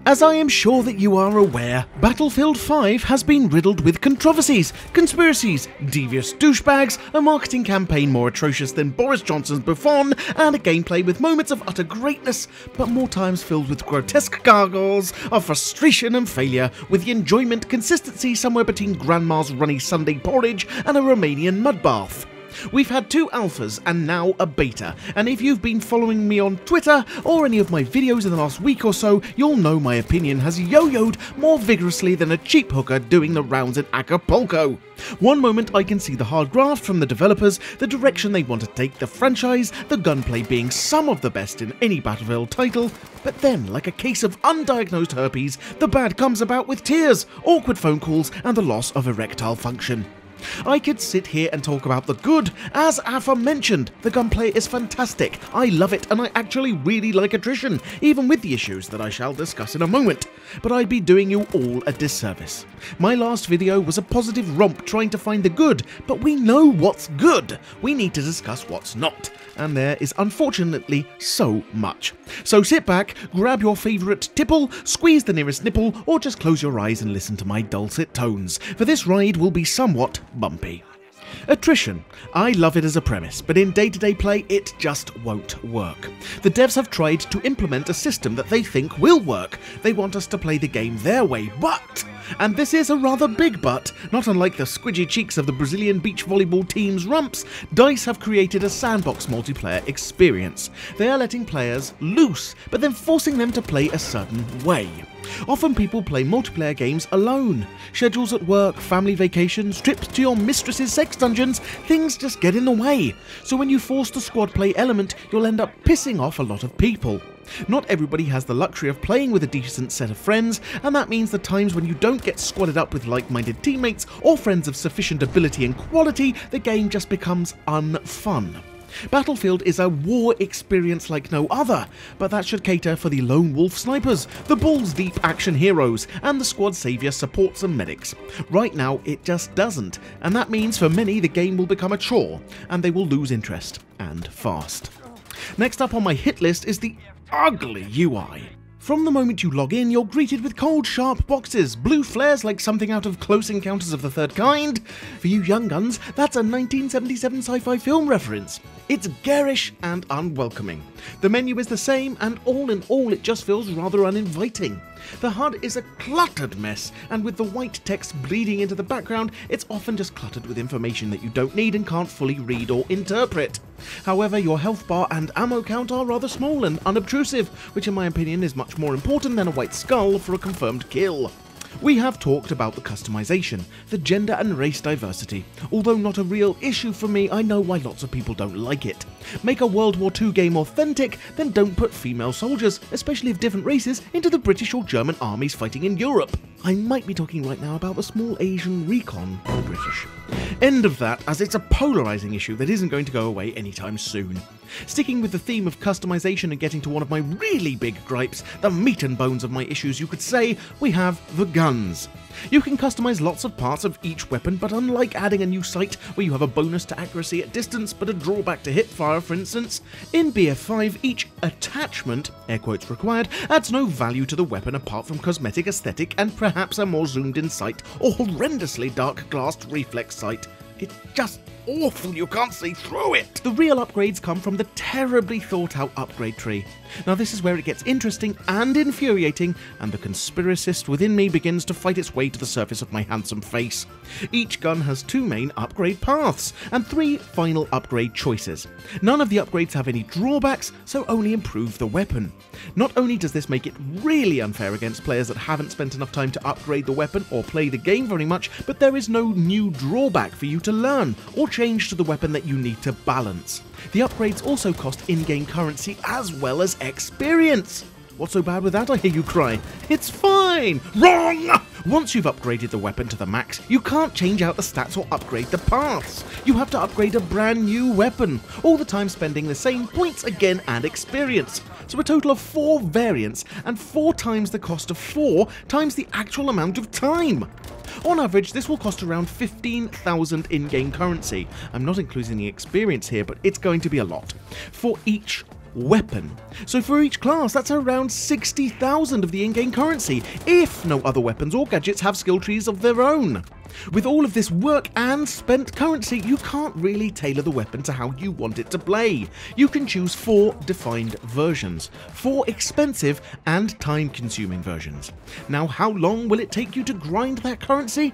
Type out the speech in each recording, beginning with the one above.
As I am sure that you are aware, Battlefield 5 has been riddled with controversies, conspiracies, devious douchebags, a marketing campaign more atrocious than Boris Johnson's Buffon, and a gameplay with moments of utter greatness, but more times filled with grotesque gargles of frustration and failure, with the enjoyment consistency somewhere between Grandma's runny Sunday porridge and a Romanian mud bath. We've had 2 alphas and now a beta, and if you've been following me on Twitter or any of my videos in the last week or so, you'll know my opinion has yo-yoed more vigorously than a cheap hooker doing the rounds in Acapulco. One moment I can see the hard graft from the developers, the direction they want to take the franchise, the gunplay being some of the best in any Battlefield title, but then, like a case of undiagnosed herpes, the bad comes about with tears, awkward phone calls, and the loss of erectile function. I could sit here and talk about the good, as aforementioned. The gunplay is fantastic, I love it, and I actually really like attrition, even with the issues that I shall discuss in a moment. But I'd be doing you all a disservice. My last video was a positive romp trying to find the good, but we know what's good. We need to discuss what's not, and there is unfortunately so much. So sit back, grab your favourite tipple, squeeze the nearest nipple, or just close your eyes and listen to my dulcet tones, for this ride will be somewhat bumpy. Attrition. I love it as a premise, but in day-to-day play it just won't work. The devs have tried to implement a system that they think will work. They want us to play the game their way, but, and this is a rather big but, not unlike the squidgy cheeks of the Brazilian beach volleyball team's rumps, DICE have created a sandbox multiplayer experience. They are letting players loose, but then forcing them to play a certain way. Often people play multiplayer games alone. Schedules at work, family vacations, trips to your mistress's sex dungeons, things just get in the way. So when you force the squad play element, you'll end up pissing off a lot of people. Not everybody has the luxury of playing with a decent set of friends, and that means the times when you don't get squadded up with like-minded teammates or friends of sufficient ability and quality, the game just becomes unfun. Battlefield is a war experience like no other, but that should cater for the lone wolf snipers, the balls-deep action heroes, and the squad saviour supports and medics. Right now it just doesn't, and that means for many the game will become a chore, and they will lose interest, and fast. Next up on my hit list is the ugly UI. From the moment you log in, you're greeted with cold, sharp boxes, blue flares like something out of Close Encounters of the Third Kind. For you young guns, that's a 1977 sci-fi film reference. It's garish and unwelcoming. The menu is the same, and all in all it just feels rather uninviting. The HUD is a cluttered mess, and with the white text bleeding into the background, it's often just cluttered with information that you don't need and can't fully read or interpret. However, your health bar and ammo count are rather small and unobtrusive, which in my opinion is much more important than a white skull for a confirmed kill. We have talked about the customization, the gender and race diversity. Although not a real issue for me, I know why lots of people don't like it. Make a World War II game authentic, then don't put female soldiers, especially of different races, into the British or German armies fighting in Europe. I might be talking right now about the small Asian recon British. End of that, as it's a polarising issue that isn't going to go away anytime soon. Sticking with the theme of customization and getting to one of my really big gripes, the meat and bones of my issues you could say, we have the guns. You can customize lots of parts of each weapon, but unlike adding a new sight where you have a bonus to accuracy at distance but a drawback to hipfire for instance, in BF5 each attachment, air quotes required, adds no value to the weapon apart from cosmetic aesthetic and perhaps a more zoomed in sight or horrendously dark glassed reflex sight. It's just awful, you can't see through it! The real upgrades come from the terribly thought out upgrade tree. Now this is where it gets interesting and infuriating, and the conspiracist within me begins to fight its way to the surface of my handsome face. Each gun has 2 main upgrade paths, and 3 final upgrade choices. None of the upgrades have any drawbacks, so only improve the weapon. Not only does this make it really unfair against players that haven't spent enough time to upgrade the weapon or play the game very much, but there is no new drawback for you to learn, or change to the weapon that you need to balance. The upgrades also cost in-game currency as well as experience. What's so bad with that, I hear you cry? It's fine! Wrong! Once you've upgraded the weapon to the max, you can't change out the stats or upgrade the paths. You have to upgrade a brand new weapon, all the time spending the same points again and experience. So a total of 4 variants, and 4 times the cost of 4 times the actual amount of time. On average, this will cost around 15,000 in-game currency. I'm not including the experience here, but it's going to be a lot. For each weapon. So for each class, that's around 60,000 of the in-game currency, if no other weapons or gadgets have skill trees of their own. With all of this work and spent currency, you can't really tailor the weapon to how you want it to play. You can choose 4 defined versions, 4 expensive and time-consuming versions. Now, how long will it take you to grind that currency?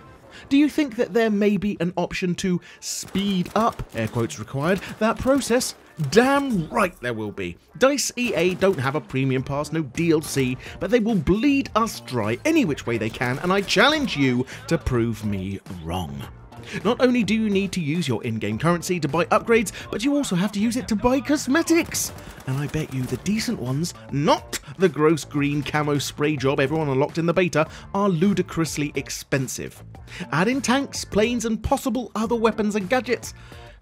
Do you think that there may be an option to speed up, air quotes required, that process? Damn right there will be. DICE EA don't have a premium pass, no DLC, but they will bleed us dry any which way they can, and I challenge you to prove me wrong. Not only do you need to use your in-game currency to buy upgrades, but you also have to use it to buy cosmetics. And I bet you the decent ones, not the gross green camo spray job everyone unlocked in the beta, are ludicrously expensive. Add in tanks, planes, and possible other weapons and gadgets,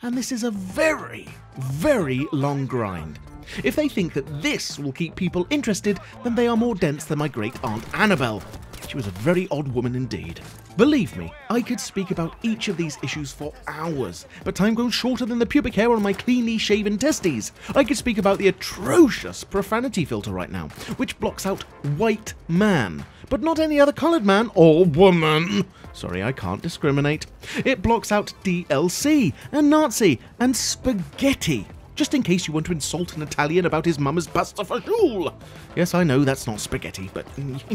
and this is a very, very long grind. If they think that this will keep people interested, then they are more dense than my great aunt Annabelle. She was a very odd woman indeed. Believe me, I could speak about each of these issues for hours, but time goes shorter than the pubic hair on my cleanly shaven testes. I could speak about the atrocious profanity filter right now, which blocks out white man, but not any other coloured man or woman. Sorry, I can't discriminate. It blocks out DLC and Nazi and spaghetti, just in case you want to insult an Italian about his mama's pasta fagioli. Yes, I know that's not spaghetti, but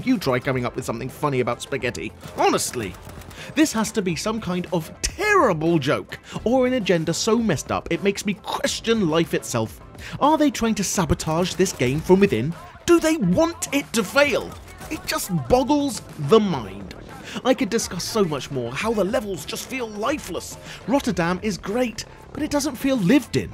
you try coming up with something funny about spaghetti. Honestly. This has to be some kind of terrible joke, or an agenda so messed up it makes me question life itself. Are they trying to sabotage this game from within? Do they want it to fail? It just boggles the mind. I could discuss so much more, how the levels just feel lifeless. Rotterdam is great, but it doesn't feel lived in.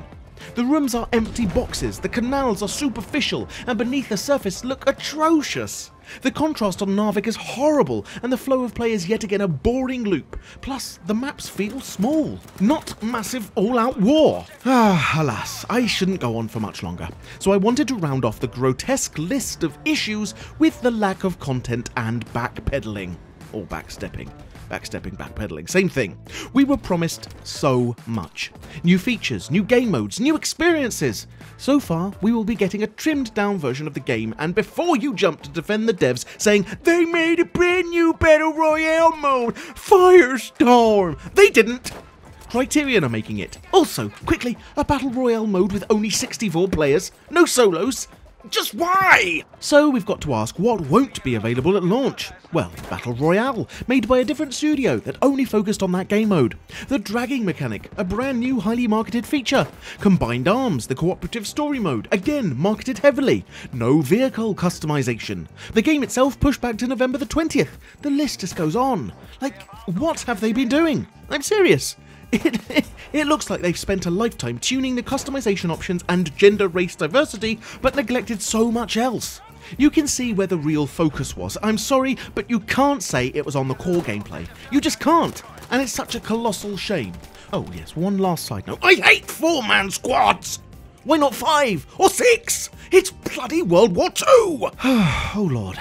The rooms are empty boxes, the canals are superficial, and beneath the surface look atrocious. The contrast on Narvik is horrible, and the flow of play is yet again a boring loop. Plus, the maps feel small. Not massive all-out war. Alas, I shouldn't go on for much longer. So I wanted to round off the grotesque list of issues with the lack of content and backpedaling. Or backstepping. Backstepping, backpedaling, same thing. We were promised so much. New features, new game modes, new experiences. So far, we will be getting a trimmed down version of the game, and before you jump to defend the devs saying, they made a brand new Battle Royale mode, Firestorm, they didn't. Criterion are making it. Also, quickly, a Battle Royale mode with only 64 players, no solos. Just why? So we've got to ask what won't be available at launch. Well, Battle Royale, made by a different studio that only focused on that game mode. The dragging mechanic, a brand new highly marketed feature. Combined Arms, the cooperative story mode, again marketed heavily. No vehicle customization. The game itself pushed back to November the 20th. The list just goes on. Like, what have they been doing? I'm serious. It looks like they've spent a lifetime tuning the customization options and gender race diversity, but neglected so much else. You can see where the real focus was. I'm sorry, but you can't say it was on the core gameplay. You just can't, and it's such a colossal shame. Oh yes, one last side note. I hate 4-man squads! Why not 5 or 6? It's bloody World War II! Oh lord.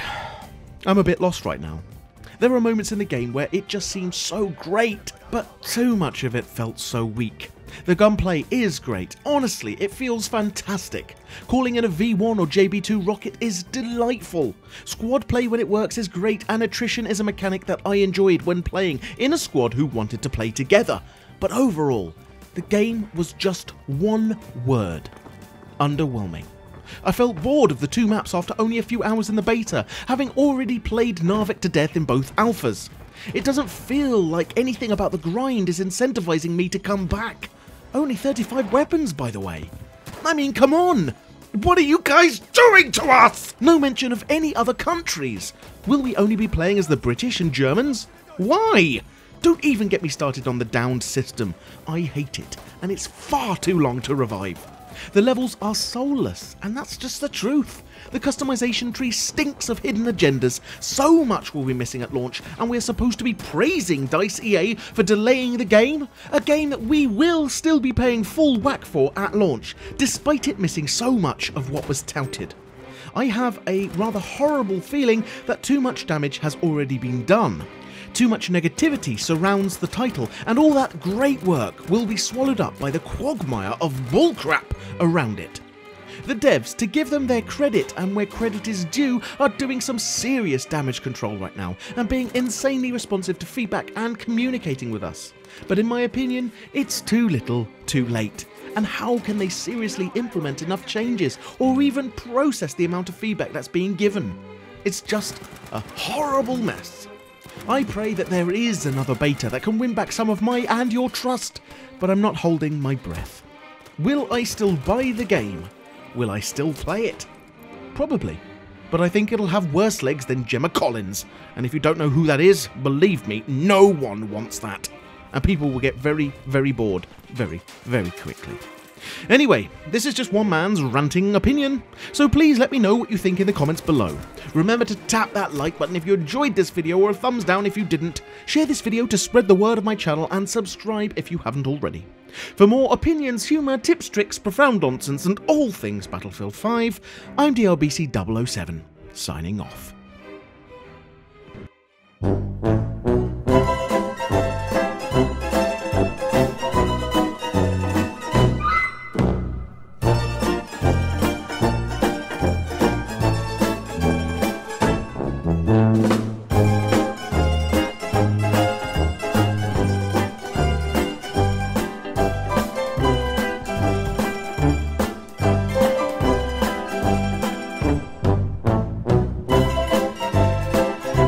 I'm a bit lost right now. There are moments in the game where it just seems so great, but too much of it felt so weak. The gunplay is great, honestly, it feels fantastic. Calling in a V1 or JB2 rocket is delightful. Squad play when it works is great, and attrition is a mechanic that I enjoyed when playing in a squad who wanted to play together. But overall, the game was just one word: underwhelming. I felt bored of the 2 maps after only a few hours in the beta, having already played Narvik to death in both alphas. It doesn't feel like anything about the grind is incentivizing me to come back. Only 35 weapons, by the way. I mean, come on! What are you guys doing to us? No mention of any other countries. Will we only be playing as the British and Germans? Why? Don't even get me started on the downed system. I hate it, and it's far too long to revive. The levels are soulless, and that's just the truth. The customization tree stinks of hidden agendas. So much will be missing at launch, and we're supposed to be praising DICE EA for delaying the game? A game that we will still be paying full whack for at launch, despite it missing so much of what was touted. I have a rather horrible feeling that too much damage has already been done. Too much negativity surrounds the title, and all that great work will be swallowed up by the quagmire of bullcrap around it. The devs, to give them their credit, and where credit is due, are doing some serious damage control right now, and being insanely responsive to feedback and communicating with us. But in my opinion, it's too little, too late. And how can they seriously implement enough changes, or even process the amount of feedback that's being given? It's just a horrible mess. I pray that there is another beta that can win back some of my and your trust, but I'm not holding my breath. Will I still buy the game? Will I still play it? Probably. But I think it'll have worse legs than Gemma Collins. And if you don't know who that is, believe me, no one wants that. And people will get very, very bored very, very quickly. Anyway, this is just one man's ranting opinion, so please let me know what you think in the comments below. Remember to tap that like button if you enjoyed this video, or a thumbs down if you didn't. Share this video to spread the word of my channel, and subscribe if you haven't already. For more opinions, humour, tips, tricks, profound nonsense, and all things Battlefield 5, I'm DRBC 007, signing off.